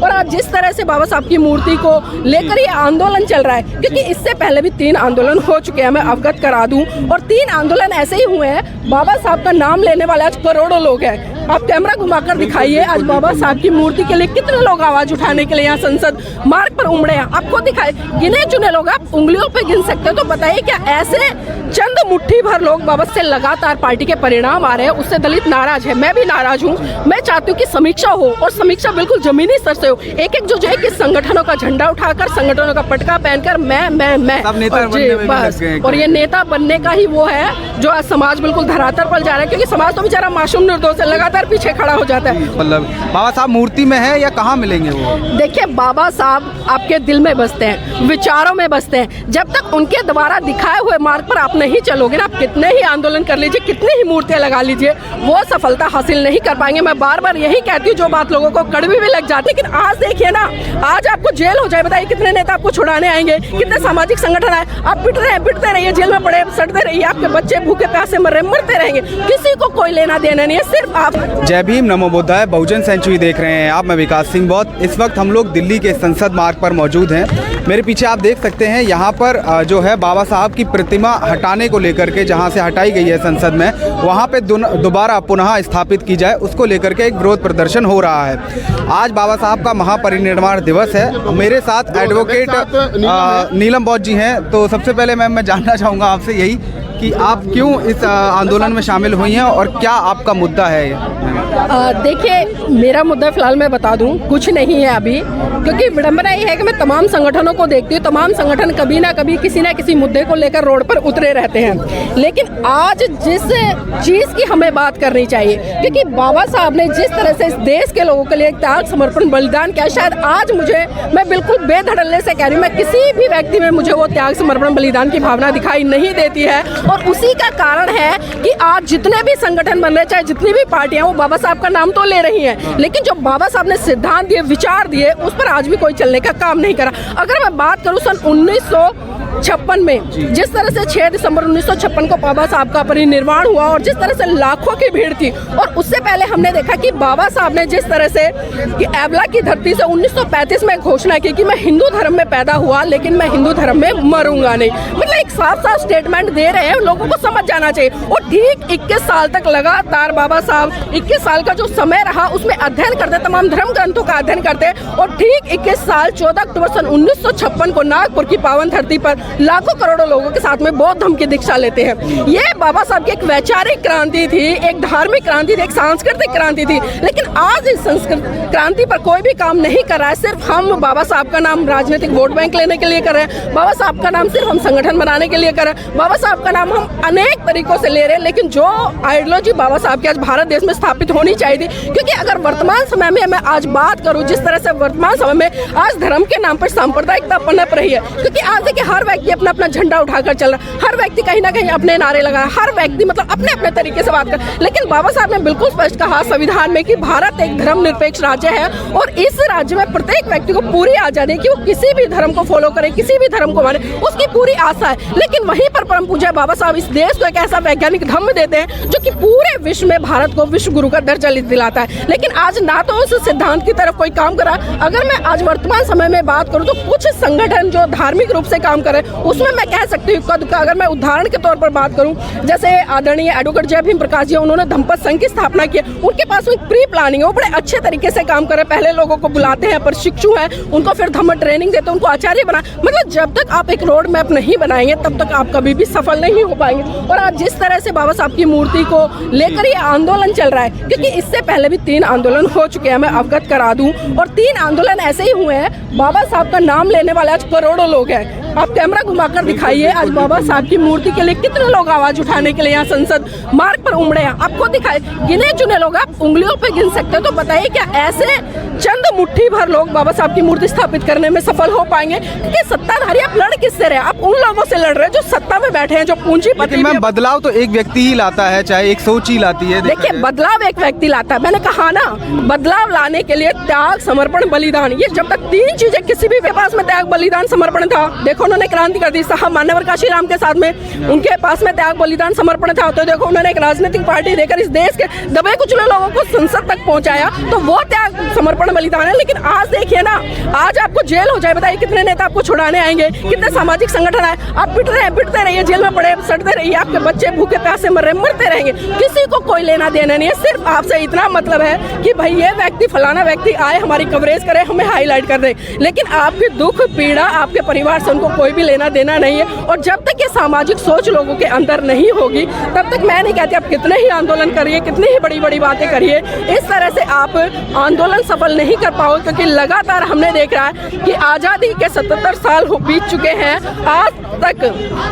और आज जिस तरह से बाबा साहब की मूर्ति को लेकर ये आंदोलन चल रहा है, क्योंकि इससे पहले भी 3 आंदोलन हो चुके हैं, मैं अवगत करा दूं, और 3 आंदोलन ऐसे ही हुए हैं। बाबा साहब का नाम लेने वाले आज करोड़ों लोग हैं। आप कैमरा घुमाकर दिखाइए, आज बाबा साहब की मूर्ति के लिए कितने लोग आवाज उठाने के लिए यहाँ संसद मार्ग पर उमड़े हैं। आपको दिखाए, गिने चुने लोग, आप उंगलियों पे गिन सकते हो। तो बताइए क्या ऐसे चंद मुट्ठी भर लोग बाबा से लगातार पार्टी के परिणाम आ रहे हैं, उससे दलित नाराज है, मैं भी नाराज हूँ। मैं चाहती हूँ कि समीक्षा हो, और समीक्षा बिल्कुल जमीनी स्तर से हो। एक एक जो है कि संगठनों का झंडा उठाकर, संगठनों का पटका पहनकर मैं और ये नेता बनने का ही वो है जो आज समाज बिल्कुल धरातल पर जा रहा है, क्योंकि समाज तो बेचारा मासूम निर्दोष है, लगातार पीछे खड़ा हो जाता है। मतलब बाबा साहब मूर्ति में है या कहाँ मिलेंगे वो? देखिए, बाबा साहब आपके दिल में बसते हैं, विचारों में बसते हैं। जब तक उनके द्वारा दिखाए हुए मार्ग पर आप नहीं चलोगे ना, आप कितने ही आंदोलन कर लीजिए, कितनी ही मूर्तियां लगा लीजिए, वो सफलता हासिल नहीं कर पाएंगे। मैं बार बार यही कहती हूँ, जो बात लोगों को कड़वी भी लग जाती है, लेकिन आज देखिए ना, आज आपको जेल हो जाए, बताइए कितने नेता आपको छुड़ाने आएंगे, कितने सामाजिक संगठन आए, आप पिटते रहिए, जेल में पड़े सड़ते रहिए, आपके बच्चे भूखे प्यासे मर रहे, मरते रहेंगे, किसी को कोई लेना देना नहीं है, सिर्फ आप। जय भीम, नमो बुद्धाय, बहुजन सेंचुरी देख रहे हैं आप। मैं विकास सिंह बौद्ध। इस वक्त हम लोग दिल्ली के संसद मार्ग पर मौजूद हैं। मेरे पीछे आप देख सकते हैं, यहाँ पर जो है बाबा साहब की प्रतिमा हटाने को लेकर के, जहाँ से हटाई गई है संसद में, वहाँ पे दोबारा पुनः स्थापित की जाए, उसको लेकर के एक विरोध प्रदर्शन हो रहा है। आज बाबा साहब का महापरिनिर्वाण दिवस है। मेरे साथ एडवोकेट नीलम बौद्ध जी हैं। तो सबसे पहले मैं जानना चाहूँगा आपसे यही कि आप क्यों इस आंदोलन में शामिल हुई हैं और क्या आपका मुद्दा है? देखिए, मेरा मुद्दा फिलहाल मैं बता दूं, कुछ नहीं है अभी, क्योंकि विडंबना ये है कि मैं तमाम संगठनों को देखती हूँ, तमाम संगठन कभी ना कभी किसी ना किसी मुद्दे को लेकर रोड पर उतरे रहते हैं। लेकिन आज जिस चीज़ की हमें बात करनी चाहिए, क्योंकि बाबा साहब ने जिस तरह से इस देश के लोगों के लिए त्याग समर्पण बलिदान किया, शायद आज मैं बिल्कुल बेधड़ल्ले से कह रही हूँ, मैं किसी भी व्यक्ति में मुझे वो त्याग समर्पण बलिदान की भावना दिखाई नहीं देती है। और उसी का कारण है कि आज जितने भी संगठन बन रहे, चाहे जितनी भी पार्टियां, वो बाबा साहब का नाम तो ले रही हैं, लेकिन जो बाबा साहब ने सिद्धांत दिए, विचार दिए, उस पर आज भी कोई चलने का काम नहीं करा। अगर मैं बात करूं सन 1956 में, जिस तरह से 6 दिसंबर 1956 को बाबा साहब का परिनिर्वाण हुआ, और जिस तरह से लाखों की भीड़ थी, और उससे पहले हमने देखा कि बाबा साहब ने जिस तरह से कि एबला की धरती से 1935 में घोषणा की कि मैं हिंदू धर्म में पैदा हुआ, लेकिन मैं हिंदू धर्म में मरूंगा नहीं। मतलब एक साफ साफ स्टेटमेंट दे रहे हैं, लोगों को समझ जाना चाहिए। और ठीक 21 साल तक लगातार बाबा साहब, 21 साल का जो समय रहा, उसमें अध्ययन करते, तमाम धर्म ग्रंथों का अध्ययन करते, और ठीक 21 साल 14 अक्टूबर सन 1956 को नागपुर की पावन धरती पर लाखों करोड़ों लोगों के साथ में बौद्ध धर्म की दीक्षा लेते हैं। ये बाबा साहब की एक वैचारिक क्रांति थी, एक धार्मिक क्रांति थी, एक सांस्कृतिक क्रांति थी। लेकिन आज इस संस्कृत क्रांति पर कोई भी काम नहीं कर रहा है। सिर्फ हम बाबा साहब का नाम राजनीतिक वोट बैंक लेने के लिए कर रहे हैं, बाबा साहब का नाम सिर्फ हम संगठन बनाने के लिए कर रहे हैं, बाबा साहब का नाम हम अनेक तरीकों से ले रहे हैं। लेकिन जो आइडियोलॉजी बाबा साहब की आज भारत देश में स्थापित होनी चाहिए थी, क्योंकि अगर वर्तमान समय में मैं आज बात करूं, जिस तरह से वर्तमान समय में आज धर्म के नाम पर सांप्रदायिकता पनप रही है, क्योंकि आज देखिए हर व्यक्ति अपना अपना झंडा उठाकर चल रहा है, हर व्यक्ति कहीं ना कहीं अपने नारे लगा, हर व्यक्ति मतलब अपने अपने तरीके से बात कर। लेकिन बाबा साहब ने बिल्कुल स्पष्ट कहा संविधान में कि भारत एक धर्मनिरपेक्ष राज्य है, और इस राज्य में प्रत्येक व्यक्ति को पूरी आजादी है कि वो किसी भी धर्म को फॉलो करे, किसी भी धर्म को माने, उसकी पूरी आशा है। लेकिन वहीं पर परम पूज्य बाबा साहब इस देश को एक ऐसा वैज्ञानिक धर्म देते हैं जो कि पूरे विश्व में भारत को विश्व गुरु का दर्जा दिलाता है। लेकिन आज ना तो उस सिद्धांत की तरफ कोई काम करा। अगर मैं आज वर्तमान समय में बात करूं तो कुछ संगठन जो धार्मिक रूप से काम करे, उसमें मैं कह सकती हूँ का अगर मैं उदाहरण के तौर पर बात करूं, जैसे आदरणीय एडवोकेट जय भीम प्रकाश जी, उन्होंने धम्पत संघ की स्थापना की। उनके पास एक प्री प्लानिंग है, वो बड़े अच्छे तरीके से काम करे, पहले लोगों को बुलाते हैं, प्रशिक्षु हैं, उनको फिर धम्म ट्रेनिंग देते हैं, उनको आचार्य बना। मतलब जब तक आप एक रोड मैप नहीं बनाएंगे, तब तक आप कभी भी सफल नहीं हो पाएंगे। और आज जिस तरह से बाबा साहब की मूर्ति को लेकर ये आंदोलन चल रहा है, क्योंकि इससे पहले भी 3 आंदोलन हो चुके हैं, मैं अवगत करा दूं, और 3 आंदोलन ऐसे ही हुए हैं। बाबा साहब का नाम लेने वाले आज करोड़ों लोग हैं। आप कैमरा घुमाकर दिखाइए, आज बाबा साहब की मूर्ति के लिए कितने लोग आवाज उठाने के लिए यहाँ संसद मार्ग पर उमड़े हैं। आपको दिखाए, गिने चुने लोग, आप उंगलियों पे गिन सकते हो। तो बताइए क्या ऐसे चंद मुट्ठी भर लोग बाबा साहब की मूर्ति स्थापित करने में सफल हो पाएंगे? क्योंकि सत्ताधारी आप लड़ किससे रहे? आप उन लोगों से लड़ रहे हैं जो सत्ता में बैठे हैं, जो पूंजीपति। मैम, बदलाव तो एक व्यक्ति ही लाता है, चाहे एक सोच ही लाती है। देखिए, बदलाव एक व्यक्ति लाता है, मैंने कहा ना, बदलाव लाने के लिए त्याग समर्पण बलिदान, ये जब तक 3 चीजें, किसी भी पास में त्याग बलिदान समर्पण था, देखो देखो उन्होंने क्रांति कर दी। साहब मान्यवर काशीराम के साथ में उनके पास में त्याग बलिदान समर्पण था, तो देखो उन्होंने एक राजनीतिक पार्टी देकर इस देश के दबे कुचले लोगों को संसद तक पहुंचाया, तो वो त्याग समर्पण बलिदान है। लेकिन आज देखिए ना, आज आपको जेल हो जाए, बताइए कितने नेता आपको छुड़ाने आएंगे, कितने सामाजिक संगठन आए, आप पिटते रहिए, जेल में पड़े सड़ते रहिए, आपके बच्चे भूखे प्यासे मरते रहेंगे, किसी को कोई लेना देना नहीं है। सिर्फ आपसे इतना मतलब है कि भाई ये व्यक्ति फलाना व्यक्ति आए, हमारी कवरेज करे, हमें हाईलाइट कर दे, लेकिन आपकी दुख पीड़ा आपके परिवार से उनको कोई भी लेना देना नहीं है। और जब तक ये सामाजिक सोच लोगों के अंदर नहीं होगी, तब तक मैं नहीं कहती आप कितने ही आंदोलन करिए, कितनी ही बड़ी बड़ी बातें करिए, इस तरह से आप आंदोलन सफल नहीं कर पाओगे। क्योंकि लगातार हमने देख रहा है कि आज़ादी के 77 साल बीत चुके हैं, आज तक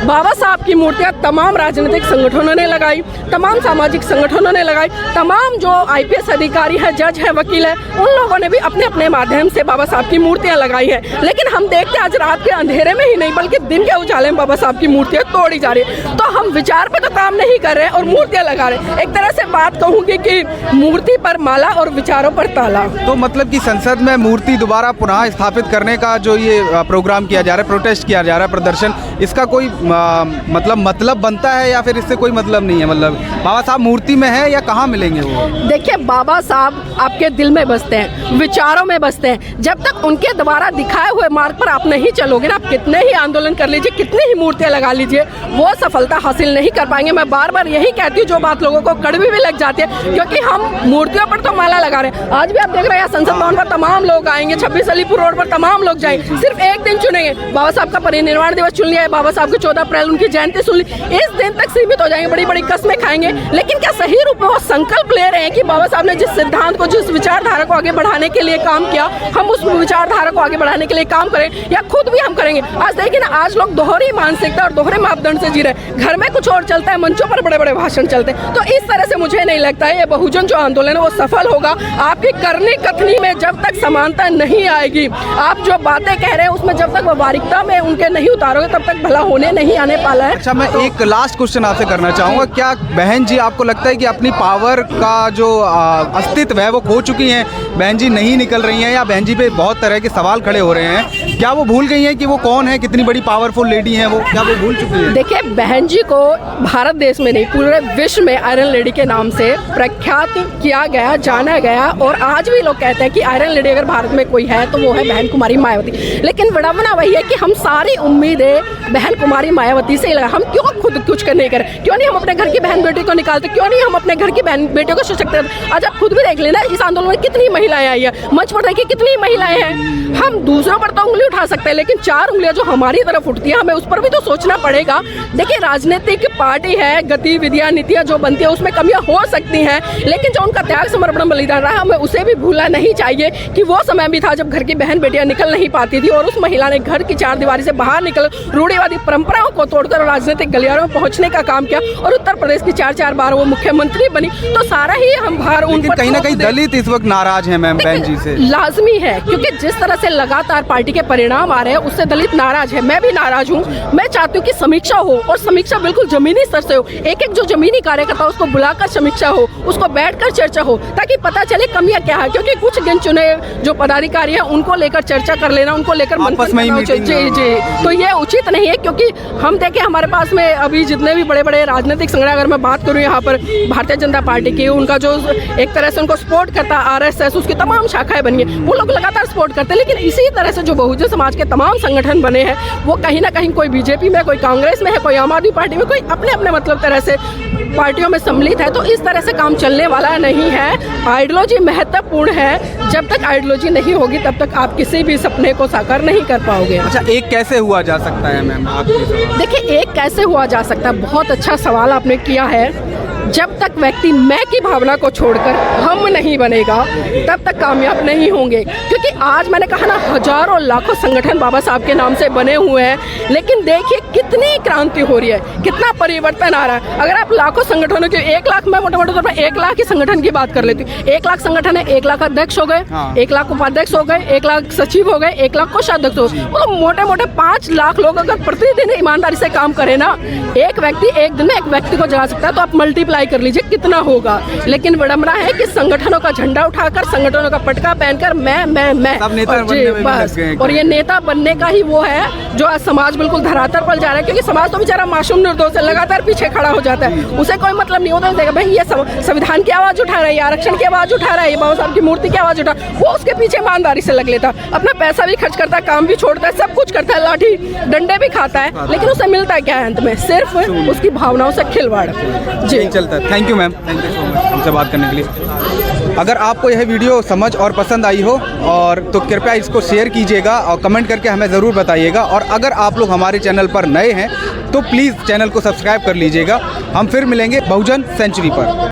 बाबा साहब की मूर्तियां तमाम राजनीतिक संगठनों ने लगाई, तमाम सामाजिक संगठनों ने लगाई, तमाम जो IPS अधिकारी है, जज है, वकील है, उन लोगों ने भी अपने अपने माध्यम से बाबा साहब की मूर्तियां लगाई हैं। लेकिन हम देखते हैं आज रात के अंधेरे में ही नहीं बल्कि दिन के उजाले में बाबा साहब की मूर्तियां तोड़ी जा रही है। तो हम विचार पे तो काम नहीं कर रहे हैं और मूर्तियां लगा रहे हैं। एक तरह से बात कहूंगी कि मूर्ति पर माला और विचारों पर ताला। तो मतलब कि संसद में मूर्ति दोबारा पुनः स्थापित करने का जो ये प्रोग्राम किया जा रहा है, प्रोटेस्ट किया जा रहा है, प्रदर्शन, इसका कोई मतलब बनता है या फिर इससे कोई मतलब नहीं है? मतलब बाबा साहब मूर्ति में है या कहाँ मिलेंगे वो? देखिए, बाबा साहब आपके दिल में बसते हैं, विचारों में बसते हैं। जब तक उनके द्वारा दिखाए हुए मार्ग पर आप नहीं चलोगे ना, आप कितने ही आंदोलन कर लीजिए, कितनी ही मूर्तियां लगा लीजिए, वो सफलता हासिल नहीं कर पाएंगे। मैं बार बार यही कहती हूँ, जो बात लोगों को कड़वी भी लग जाती है, क्योंकि हम मूर्तियों पर तो माला लगा रहे हैं। आज भी आप देख रहे हैं संसद भवन पर तमाम लोग आएंगे, 26 अलीपुर रोड पर तमाम लोग जाएंगे, सिर्फ एक दिन चुनेंगे, बाबा साहब का परिनिर्वाण दिवस चुन लिया है, बाबा साहब की 14 अप्रैल उनकी जयंती सुन ली, इस दिन तक सीमित हो जाएंगे, बड़ी बड़ी कस्में खाएंगे। लेकिन क्या सही रूप में वो संकल्प ले रहे हैं कि बाबा साहब ने जिस सिद्धांत को, जिस विचारधारा को आगे बढ़ाने के लिए काम किया, हम उस विचारधारा को आगे बढ़ाने के लिए काम करें, या खुद भी हम करेंगे? आज देखिए ना, आज लोग दोहरी मानसिकता और दोहरे मापदंड से जी रहे हैं। घर में कुछ और चलता है, मंचों पर बड़े बड़े भाषण चलते हैं। तो इस तरह से मुझे नहीं लगता है ये बहुजन जो आंदोलन है वो सफल होगा। आपकी करनी कथनी में जब तक समानता नहीं आएगी, आप जो बातें कह रहे हैं उसमें जब तक व्यवहारिकता में उनके नहीं उतारोगे, तब तक भला होने नहीं आने पाला है। अच्छा, मैं एक लास्ट क्वेश्चन आपसे करना चाहूँगा, क्या बहन जी आपको लगता है कि अपनी पावर का जो अस्तित्व है वो खो चुकी हैं? बहन जी नहीं निकल रही हैं या बहन जी पे बहुत तरह के सवाल खड़े हो रहे हैं, क्या वो भूल गई हैं कि वो कौन है, कितनी बड़ी पावरफुल लेडी हैं वो, क्या वो भूल चुकी है? देखिए, बहन जी को भारत देश में नहीं पूरे विश्व में आयरन लेडी के नाम से प्रख्यात किया गया, जाना गया, और आज भी लोग कहते हैं कि आयरन लेडी अगर भारत में कोई है तो वो है बहन कुमारी मायावती। लेकिन विडंबना वही है कि हम सारी उम्मीदें बहन कुमारी मायावती से ही लगा। हम क्यों खुद कुछ नहीं करें? क्यों नहीं हम अपने घर की बहन बेटी को निकालते? क्यों नहीं हम अपने घर की बहन बेटियों को सशक्त करते? आज आप खुद भी देख लेना, इस आंदोलन में कितनी महिलाएं आई है, मंच पर देखिए कितनी महिलाएं हैं। हम दूसरों पर तो उंगली उठा सकते हैं, लेकिन 4 उंगलियां जो हमारी तरफ उठती है, हमें उस पर भी तो सोचना पड़ेगा। देखिए, राजनीतिक पार्टी है, गतिविधियां, नीतियां जो बनती है उसमें कमियां हो सकती हैं, लेकिन जो उनका त्याग समर्पण बलिदान रहा, हमें उसे भी भूलना नहीं चाहिए कि वो समय भी था जब घर की बहन बेटियां निकल नहीं पाती थी, और उस महिला ने घर की 4 दीवारी से बाहर निकल रूढ़िवादी परंपराओं को तोड़कर राजनीतिक गलियारों में पहुंचने का काम किया, और उत्तर प्रदेश की 4 बार वो मुख्यमंत्री बनी। तो सारा ही हम भार उन पर कहीं ना कहीं दलित इस वक्त नाराज है मैम बहन जी से। लाजमी है, क्योंकि जिस तरह से लगातार पार्टी के परिणाम आ रहे हैं उससे दलित नाराज है। मैं भी नाराज हूँ। मैं चाहती हूँ कि समीक्षा हो, और समीक्षा बिल्कुल जमीनी स्तर से हो। एक जो जमीनी कार्यकर्ता उसको बुलाकर समीक्षा हो, उसको बैठकर चर्चा हो, ताकि पता चले कमियां क्या है। क्योंकि कुछ गिन चुने जो पदाधिकारी है उनको लेकर चर्चा कर लेना, उनको लेकर जी, तो ये उचित नहीं है। क्योंकि हम देखें, हमारे पास में अभी जितने भी बड़े बड़े राजनीतिक संगठन, अगर मैं बात करूँ यहाँ पर भारतीय जनता पार्टी की, उनका जो एक तरह से उनको सपोर्ट करता RSS, उसकी तमाम शाखाएं बनी है, वो लोग लगातार सपोर्ट करते हैं। लेकिन इसी तरह से जो बहुजन समाज के तमाम संगठन बने हैं, वो कहीं ना कहीं कोई बीजेपी में, कोई कांग्रेस में है, कोई आम आदमी पार्टी में, कोई अपने अपने मतलब तरह से पार्टियों में सम्मिलित है। तो इस तरह से काम चलने वाला नहीं है। आइडियोलॉजी महत्वपूर्ण है, जब तक आइडियोलॉजी नहीं होगी तब तक आप किसी भी सपने को साकार नहीं कर पाओगे। अच्छा, एक कैसे हुआ जा सकता है मैम? देखिए, एक कैसे हुआ जा सकता है, बहुत अच्छा सवाल आपने किया है। जब तक व्यक्ति मैं की भावना को छोड़कर हम नहीं बनेगा, तब तक कामयाब नहीं होंगे। क्योंकि आज मैंने कहा ना, हजारों लाखों संगठन बाबा साहब के नाम से बने हुए हैं, लेकिन देखिए कितनी क्रांति हो रही है, कितना परिवर्तन आ रहा है। अगर आप लाखों संगठनों की 1 लाख, मैं मोटे मोटे तौर पर 1 लाख की संगठन की बात कर लेती हूँ। 1 लाख संगठन है, 1 लाख अध्यक्ष हो गए, 1 लाख उपाध्यक्ष हो गए, 1 लाख सचिव हो गए, 1 लाख कोषाध्यक्ष हो गए, तो मोटे मोटे 5 लाख लोग अगर प्रतिदिन ईमानदारी से काम करें ना, एक व्यक्ति एक दिन में एक व्यक्ति को जगा सकता है। तो आप मल्टीप्लाई कर लीजिए कितना होगा। लेकिन विडंबना है कि संगठनों का झंडा उठाकर, संगठनों का पटका पहनकर मैं बस, और ये नेता बनने का ही वो है जो आज समाज बिल्कुल धरातल पर जा रहा है, क्योंकि समाज तो बेचारा मासूम निर्दोष है, लगातार पीछे खड़ा हो जाता है, उसे कोई मतलब नहीं होता देगा भाई ये संविधान की आवाज़ उठा रहा है, आरक्षण की आवाज़ उठा रहा है, बाबा साहब की मूर्ति की आवाज़ उठा, वो उसके पीछे ईमानदारी से लग लेता, अपना पैसा भी खर्च करता है, काम भी छोड़ता है, सब कुछ करता है, लाठी डंडे भी खाता है, लेकिन उसे मिलता क्या है अंत में? सिर्फ उसकी भावनाओं से खिलवाड़। जी चलता है। Thank you ma'am, thank you so much हमसे बात करने के लिए। अगर आपको यह वीडियो समझ और पसंद आई हो और तो कृपया इसको शेयर कीजिएगा और कमेंट करके हमें ज़रूर बताइएगा, और अगर आप लोग हमारे चैनल पर नए हैं तो प्लीज़ चैनल को सब्सक्राइब कर लीजिएगा। हम फिर मिलेंगे बहुजन सेंचुरी पर।